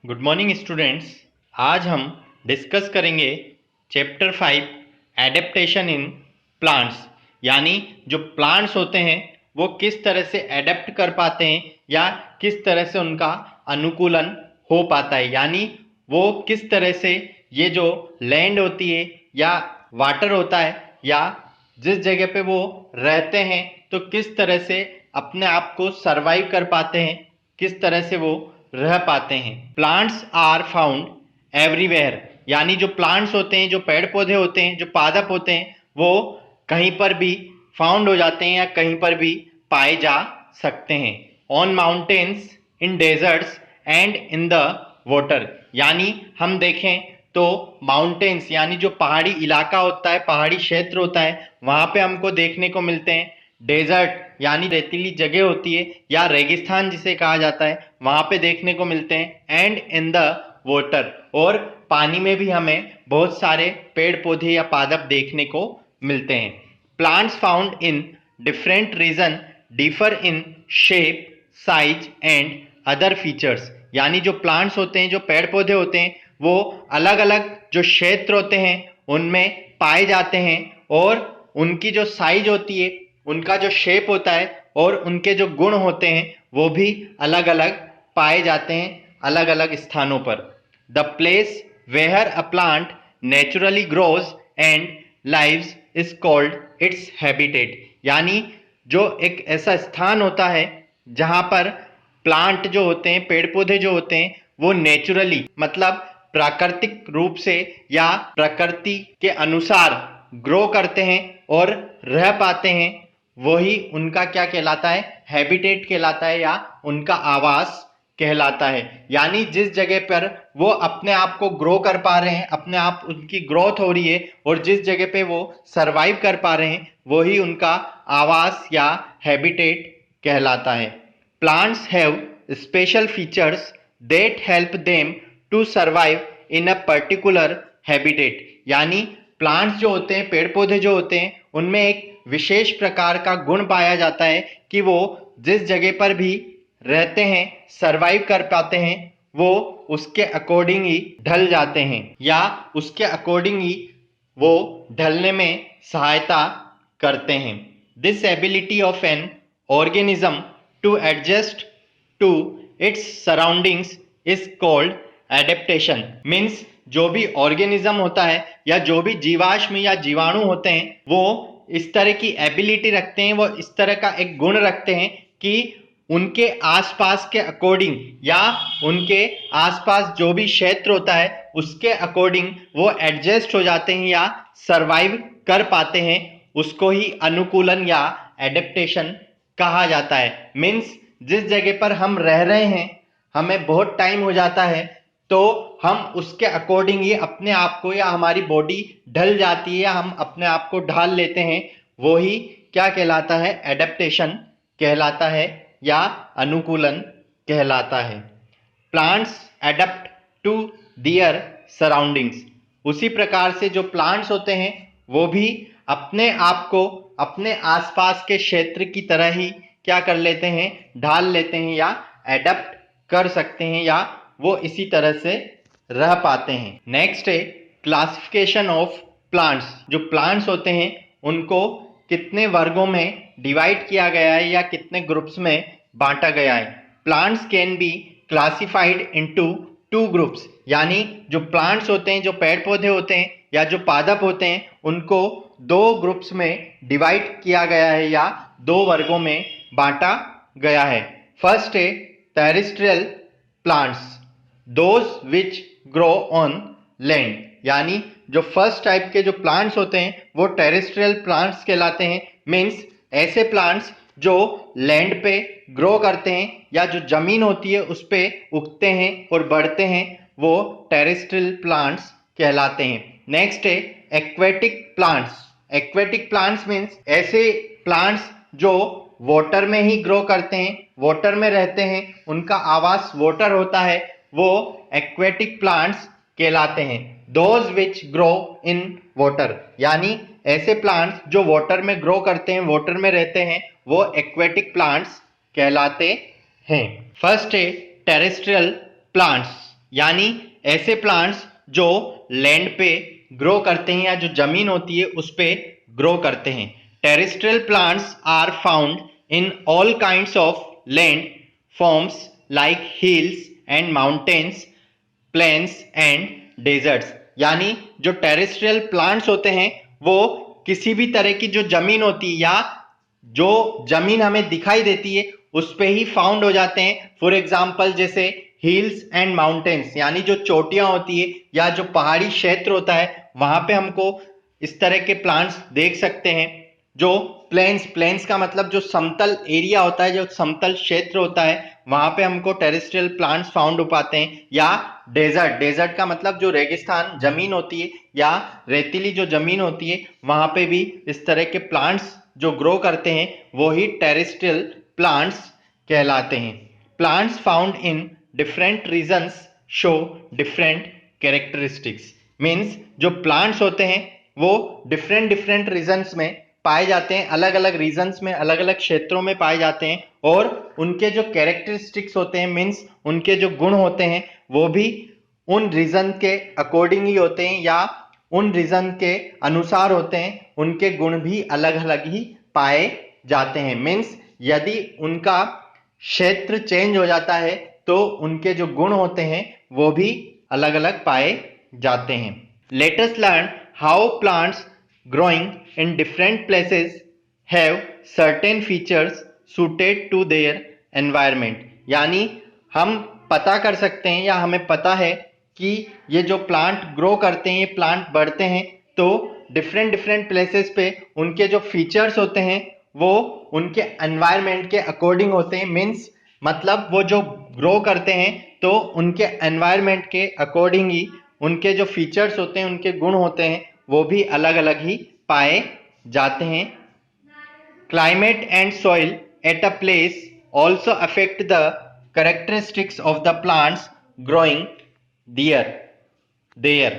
Good morning students. आज हम discuss करेंगे चैप्टर 5 एडेप्टेशन इन प्लांट्स, यानी जो प्लांट्स होते हैं वो किस तरह से एडेप्ट कर पाते हैं या किस तरह से उनका अनुकूलन हो पाता है, यानी वो किस तरह से ये जो लैंड होती है या वाटर होता है या जिस जगह पे वो रहते हैं तो किस तरह से अपने आप को सरवाइव कर पाते हैं, किस तरह से वो रह पाते हैं। प्लांट्स आर फाउंड एवरीवेयर, यानी जो प्लांट्स होते हैं, जो पेड़ पौधे होते हैं, जो पादप होते हैं, वो कहीं पर भी फाउंड हो जाते हैं या कहीं पर भी पाए जा सकते हैं। On mountains, in desserts and in the water, यानी हम देखें तो माउंटेन्स यानी जो पहाड़ी इलाका होता है, पहाड़ी क्षेत्र होता है, वहां पे हमको देखने को मिलते हैं। डेजर्ट यानी रेतीली जगह होती है या रेगिस्तान जिसे कहा जाता है, वहां पे देखने को मिलते हैं। एंड इन द वाटर, और पानी में भी हमें बहुत सारे पेड़ पौधे या पादप देखने को मिलते हैं। Plants found in different region differ in shape, size and other features, यानी जो प्लांट्स होते हैं, जो पेड़ पौधे होते हैं, वो अलग अलग जो क्षेत्र होते हैं उनमें पाए जाते हैं और उनकी जो साइज होती है, उनका जो शेप होता है और उनके जो गुण होते हैं वो भी अलग अलग पाए जाते हैं अलग अलग स्थानों पर। The place where a plant naturally grows and lives is called its habitat, यानी जो एक ऐसा स्थान होता है जहां पर प्लांट जो होते हैं, पेड़ पौधे जो होते हैं, वो नेचुरली मतलब प्राकृतिक रूप से या प्रकृति के अनुसार ग्रो करते हैं और रह पाते हैं, वही उनका क्या कहलाता है, हैबिटेट कहलाता है या उनका आवास कहलाता है। यानी जिस जगह पर वो अपने आप को ग्रो कर पा रहे हैं, अपने आप उनकी ग्रोथ हो रही है और जिस जगह पे वो सरवाइव कर पा रहे हैं, वही उनका आवास या हैबिटेट कहलाता है। Plants have special features that help them to survive in a particular habitat, यानी प्लांट्स जो होते हैं, पेड़ पौधे जो होते हैं, उनमें एक विशेष प्रकार का गुण पाया जाता है कि वो जिस जगह पर भी रहते हैं, सरवाइव कर पाते हैं, वो उसके अकॉर्डिंग ही ढल जाते हैं या उसके अकॉर्डिंग ही वो ढलने में सहायता करते हैं। This ability of an organism to adjust to its surroundings is called adaptation. Means जो भी ऑर्गेनिज्म होता है या जो भी जीवाश्म या जीवाणु होते हैं, वो इस तरह की एबिलिटी रखते हैं, वो इस तरह का एक गुण रखते हैं कि उनके आसपास के अकॉर्डिंग या उनके आसपास जो भी क्षेत्र होता है उसके अकॉर्डिंग वो एडजस्ट हो जाते हैं या सरवाइव कर पाते हैं। उसको ही अनुकूलन या एडेप्टेशन कहा जाता है। मीन्स जिस जगह पर हम रह रहे हैं, हमें बहुत टाइम हो जाता है, तो हम उसके अकॉर्डिंग ही अपने आप को या हमारी बॉडी ढल जाती है या हम अपने आप को ढाल लेते हैं, वो ही क्या कहलाता है, एडेप्टेशन कहलाता है या अनुकूलन कहलाता है। Plants adapt to their surroundings, उसी प्रकार से जो प्लांट्स होते हैं वो भी अपने आप को अपने आसपास के क्षेत्र की तरह ही क्या कर लेते हैं, ढाल लेते हैं या एडप्ट कर सकते हैं या वो इसी तरह से रह पाते हैं। नेक्स्ट है क्लासिफिकेशन ऑफ प्लांट्स। जो प्लांट्स होते हैं उनको कितने वर्गों में डिवाइड किया गया है या कितने ग्रुप्स में बांटा गया है। Plants can be classified into two groups, यानी जो प्लांट्स होते हैं, जो पेड़ पौधे होते हैं या जो पादप होते हैं, उनको दो ग्रुप्स में डिवाइड किया गया है या दो वर्गों में बांटा गया है। फर्स्ट है terrestrial plants, those which grow on land, यानी जो फर्स्ट टाइप के जो प्लांट्स होते हैं वो टेरेस्ट्रियल प्लांट्स कहलाते हैं। मीन्स ऐसे प्लांट्स जो लैंड पे ग्रो करते हैं या जो जमीन होती है उस पे उगते हैं और बढ़ते हैं, वो टेरेस्ट्रियल प्लांट्स कहलाते हैं। नेक्स्ट है aquatic plants. Aquatic plants means ऐसे प्लांट्स जो वाटर में ही ग्रो करते हैं, वाटर में रहते हैं, उनका आवास वाटर होता है, वो एक्वेटिक प्लांट्स कहलाते हैं। Those which grow in water, यानी ऐसे प्लांट्स जो वाटर में ग्रो करते हैं, वाटर में रहते हैं, वो एक्वेटिक प्लांट्स कहलाते हैं। फर्स्ट है टेरेस्ट्रियल प्लांट्स, यानी ऐसे प्लांट्स जो लैंड पे ग्रो करते हैं या जो जमीन होती है उस पे ग्रो करते हैं। Terrestrial plants are found in all kinds of land forms like hills and mountains, plains and deserts. यानी जो टेरेस्ट्रियल प्लांट्स होते हैं वो किसी भी तरह की जो जमीन होती है या जो जमीन हमें दिखाई देती है उस पे ही फाउंड हो जाते हैं। फॉर एग्जाम्पल जैसे हिल्स एंड माउंटेन्स, यानी जो चोटियां होती है या जो पहाड़ी क्षेत्र होता है वहां पे हमको इस तरह के प्लांट्स देख सकते हैं। जो प्लेन्स का मतलब जो समतल एरिया होता है, जो समतल क्षेत्र होता है, वहां पे हमको टेरेस्ट्रियल प्लांट्स फाउंड हो पाते हैं। या डेजर्ट का मतलब जो रेगिस्तान जमीन होती है या रेतीली जो जमीन होती है वहां पे भी इस तरह के प्लांट्स जो ग्रो करते हैं वो ही टेरेस्ट्रियल प्लांट्स कहलाते हैं। Plants found in different regions show different characteristics. Means जो प्लांट्स होते हैं वो डिफरेंट रीजन्स में पाए जाते हैं, अलग अलग रीजन्स में, अलग अलग क्षेत्रों में पाए जाते हैं, और उनके जो कैरेक्टरिस्टिक्स होते हैं, मीन्स उनके जो गुण होते हैं वो भी उन रीजन के अकॉर्डिंग ही होते हैं या उन रीजन के अनुसार होते हैं। उनके गुण भी अलग अलग ही पाए जाते हैं। मीन्स यदि उनका क्षेत्र चेंज हो जाता है तो उनके जो गुण होते हैं वो भी अलग अलग पाए जाते हैं। Let us learn how plants growing in different places have certain features suited to their environment। यानी हम पता कर सकते हैं या हमें पता है कि ये जो प्लांट ग्रो करते हैं, ये प्लांट बढ़ते हैं, तो डिफरेंट प्लेसेस पे उनके जो फीचर्स होते हैं वो उनके एनवायरनमेंट के अकॉर्डिंग होते हैं। मीन्स मतलब वो जो ग्रो करते हैं तो उनके एनवायरनमेंट के अकॉर्डिंग ही उनके जो फीचर्स होते हैं, उनके गुण होते हैं वो भी अलग अलग ही पाए जाते हैं। Climate and soil at a place also affect the characteristics of the plants growing there.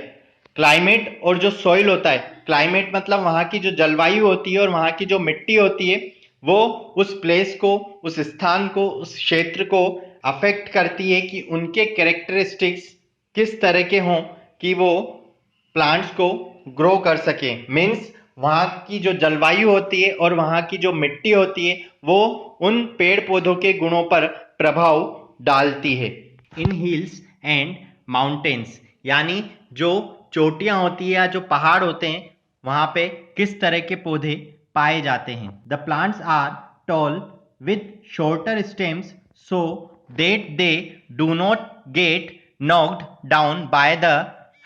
Climate और जो सॉइल होता है, क्लाइमेट मतलब वहां की जो जलवायु होती है और वहां की जो मिट्टी होती है वो उस प्लेस को, उस स्थान को, उस क्षेत्र को अफेक्ट करती है कि उनके कैरेक्टरिस्टिक्स किस तरह के हों कि वो प्लांट्स को ग्रो कर सके। मीन्स वहां की जो जलवायु होती है और वहां की जो मिट्टी होती है वो उन पेड़ पौधों के गुणों पर प्रभाव डालती है। इन हिल्स एंड माउंटेन्स, यानी जो चोटियां होती है या जो पहाड़ होते हैं वहां पे किस तरह के पौधे पाए जाते हैं। The plants are tall with shorter stems so that they do not get knocked down by the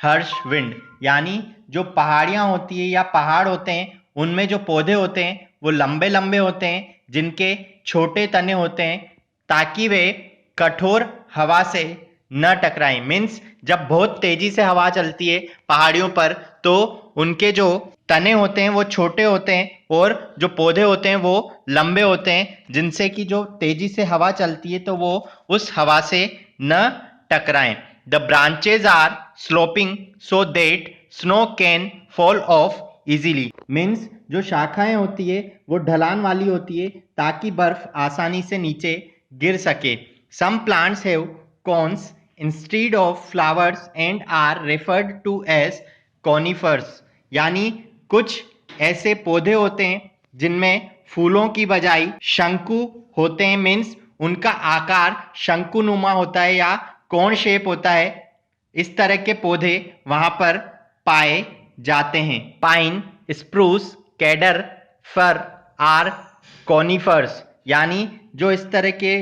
harsh wind. यानी जो पहाड़ियां होती है या पहाड़ होते हैं उनमें जो पौधे होते हैं वो लंबे लंबे होते हैं जिनके छोटे तने होते हैं ताकि वे कठोर हवा से न टकराएं। मीन्स जब बहुत तेजी से हवा चलती है पहाड़ियों पर तो उनके जो तने होते हैं वो छोटे होते हैं और जो पौधे होते हैं वो लंबे होते हैं जिनसे कि जो तेजी से हवा चलती है तो वो उस हवा से न टकराएं। The branches are sloping so that snow can fall off easily. Means जो शाखाएं होती है वो ढलान वाली होती है ताकि बर्फ आसानी से नीचे गिर सके। Some plants have cones instead of flowers and are referred to as conifers. यानी कुछ ऐसे पौधे होते हैं जिनमें फूलों की बजाय शंकु होते हैं। मीन्स उनका आकार शंकुनुमा होता है या कोन शेप होता है। इस तरह के पौधे वहां पर पाए जाते हैं। Pine, spruce, cedar, fir are conifers. यानी जो इस तरह के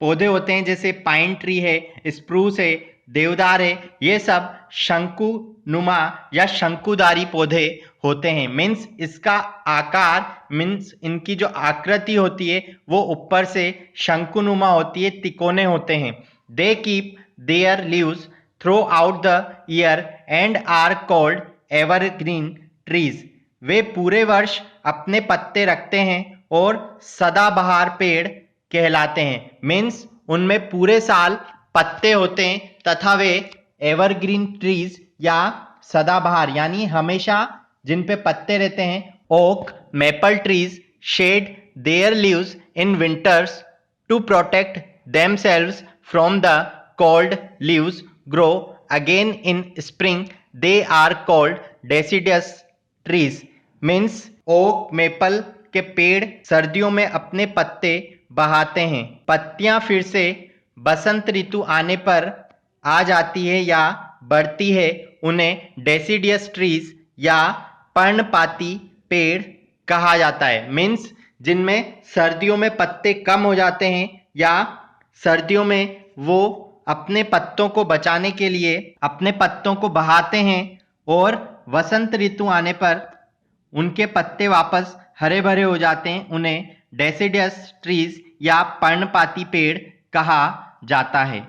पौधे होते हैं जैसे पाइन ट्री है, स्प्रूस है, देवदार है, ये सब शंकुनुमा या शंकुधारी पौधे होते हैं। मीन्स इसका आकार, मीन्स इनकी जो आकृति होती है वो ऊपर से शंकुनुमा होती है, तिकोने होते हैं। They keep their leaves throughout the year and are called evergreen trees. वे पूरे वर्ष अपने पत्ते रखते हैं और सदाबहार पेड़ कहलाते हैं। मीन्स उनमें पूरे साल पत्ते होते हैं तथा वे एवरग्रीन ट्रीज या सदाबहार यानी हमेशा जिन पे पत्ते रहते हैं। Oak, maple trees shed their leaves in winters to protect themselves from the cold leaves grow again in spring, they are called deciduous trees. Means oak maple के पेड़ सर्दियों में अपने पत्ते बहाते हैं, पत्तियां फिर से बसंत ऋतु आने पर आ जाती है या बढ़ती है, उन्हें डेसिडियस ट्रीज या पर्णपाती पेड़ कहा जाता है। मीन्स जिनमें सर्दियों में पत्ते कम हो जाते हैं या सर्दियों में वो अपने पत्तों को बचाने के लिए अपने पत्तों को बहाते हैं और वसंत ऋतु आने पर उनके पत्ते वापस हरे भरे हो जाते हैं, उन्हें डेसिडियस ट्रीज या पर्णपाती पेड़ कहा जाता है।